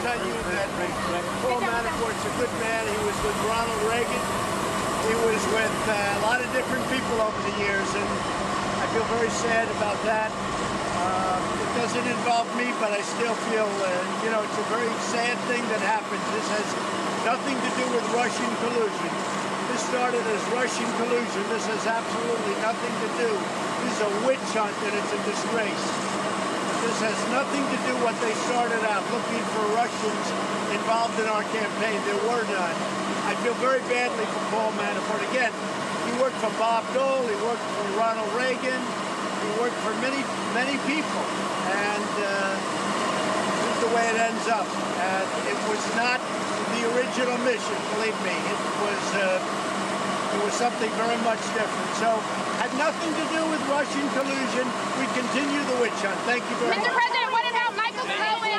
not you that Paul Manafort's a good man. He was with Ronald Reagan. He was with a lot of different people over the years, and I feel very sad about that. It doesn't involve me, but I still feel, it's a very sad thing that happens. This has nothing to do with Russian collusion. This started as Russian collusion. This has absolutely nothing to do. This is a witch hunt, and it's a disgrace. This has nothing to do what they started out, looking for Russians involved in our campaign. There were none. I feel very badly for Paul Manafort. Again, he worked for Bob Dole. He worked for Ronald Reagan. He worked for many, many people. And this is the way it ends up. And it was not the original mission, believe me. It was something very much different. So, had nothing to do with Russian collusion. We continue the witch hunt. Thank you very much. Mr. President, what about Michael Cohen?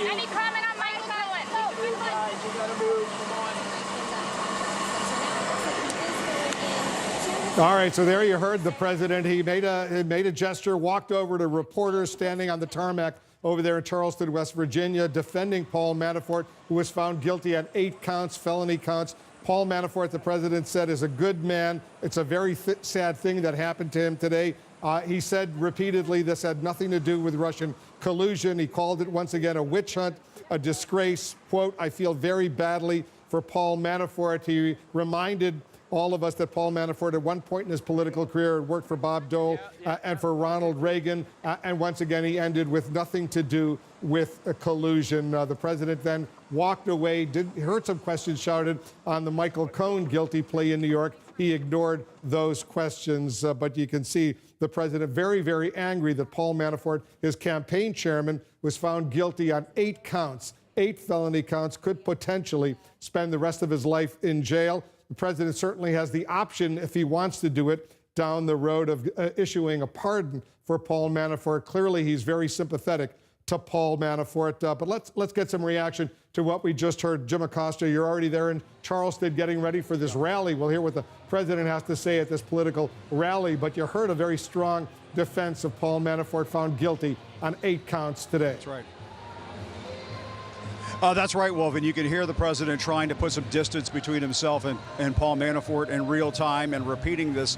Any comment on Michael Cohen? You gotta move. Come on. All right, so there you heard the president. He made a gesture, walked over to reporters standing on the tarmac over there in Charleston, West Virginia, defending Paul Manafort, who was found guilty on 8 counts, felony counts. Paul Manafort, the president said, is a good man. It's a very sad thing that happened to him today. He said repeatedly this had nothing to do with Russian collusion. He called it once again a witch hunt, a disgrace. Quote, I feel very badly for Paul Manafort. He reminded all of us that Paul Manafort at one point in his political career had worked for Bob Dole and for Ronald Reagan. And once again, he ended with nothing to do with collusion. The president then walked away, heard some questions shouted on the Michael Cohen guilty plea in New York. He ignored those questions, but you can see the president very, very angry that Paul Manafort, his campaign chairman, was found guilty on 8 counts, 8 felony counts, could potentially spend the rest of his life in jail. The president certainly has the option, if he wants to do it, down the road of issuing a pardon for Paul Manafort. Clearly, he's very sympathetic to Paul Manafort. But let's get some reaction to what we just heard. Jim Acosta, you're already there in Charleston getting ready for this rally. We'll hear what the president has to say at this political rally. But you heard a very strong defense of Paul Manafort, found guilty on 8 counts today. That's right. That's right, Wolf, and you can hear the president trying to put some distance between himself and Paul Manafort in real time, and repeating this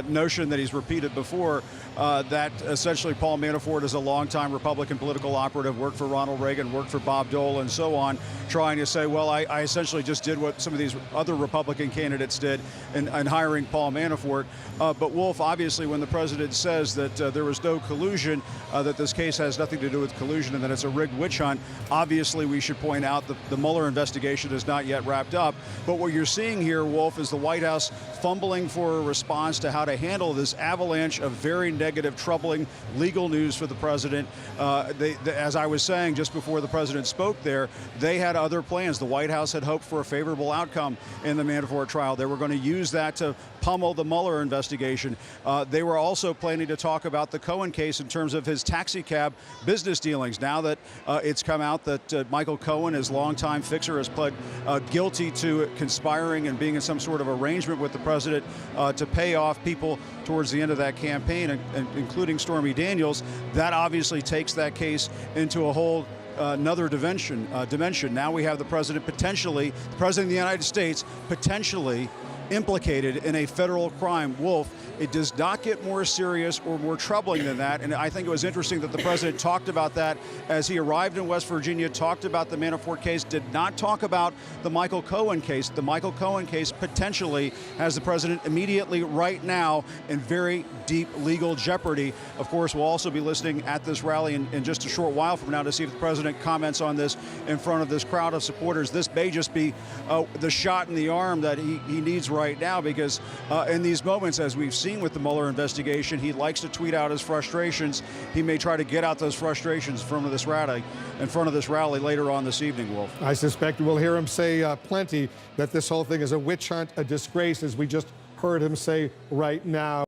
notion that he's repeated before, that essentially Paul Manafort is a longtime Republican political operative, worked for Ronald Reagan, worked for Bob Dole, and so on, trying to say, well, I essentially just did what some of these other Republican candidates did in hiring Paul Manafort. But, Wolf, obviously, when the president says that there was no collusion, that this case has nothing to do with collusion and that it's a rigged witch hunt, obviously we should point out that the Mueller investigation is not yet wrapped up. But what you're seeing here, Wolf, is the White House fumbling for a response to how to handle this avalanche of very negative, troubling legal news for the president. As I was saying just before the president spoke there, they had other plans. The White House had hoped for a favorable outcome in the Manafort trial. They were going to use that to pummel the Mueller investigation. They were also planning to talk about the Cohen case in terms of his taxi cab business dealings. Now that it's come out that Michael Cohen, his longtime fixer, has pled guilty to conspiring and being in some sort of arrangement with the president to pay off people towards the end of that campaign, including Stormy Daniels, that obviously takes that case into a whole another dimension. Now we have the president of the United States, potentially implicated in a federal crime. Wolf, it does not get more serious or more troubling than that. And I think it was interesting that the president talked about that as he arrived in West Virginia, talked about the Manafort case, did not talk about the Michael Cohen case. The Michael Cohen case potentially has the president immediately right now in very deep legal jeopardy. Of course, we'll also be listening at this rally in just a short while from now to see if the president comments on this in front of this crowd of supporters. This may just be the shot in the arm that he needs right now, because in these moments, as we've seen with the Mueller investigation, he likes to tweet out his frustrations. He may try to get out those frustrations in front of this rally later on this evening, Wolf. I suspect we'll hear him say plenty that this whole thing is a witch hunt, a disgrace, as we just heard him say right now.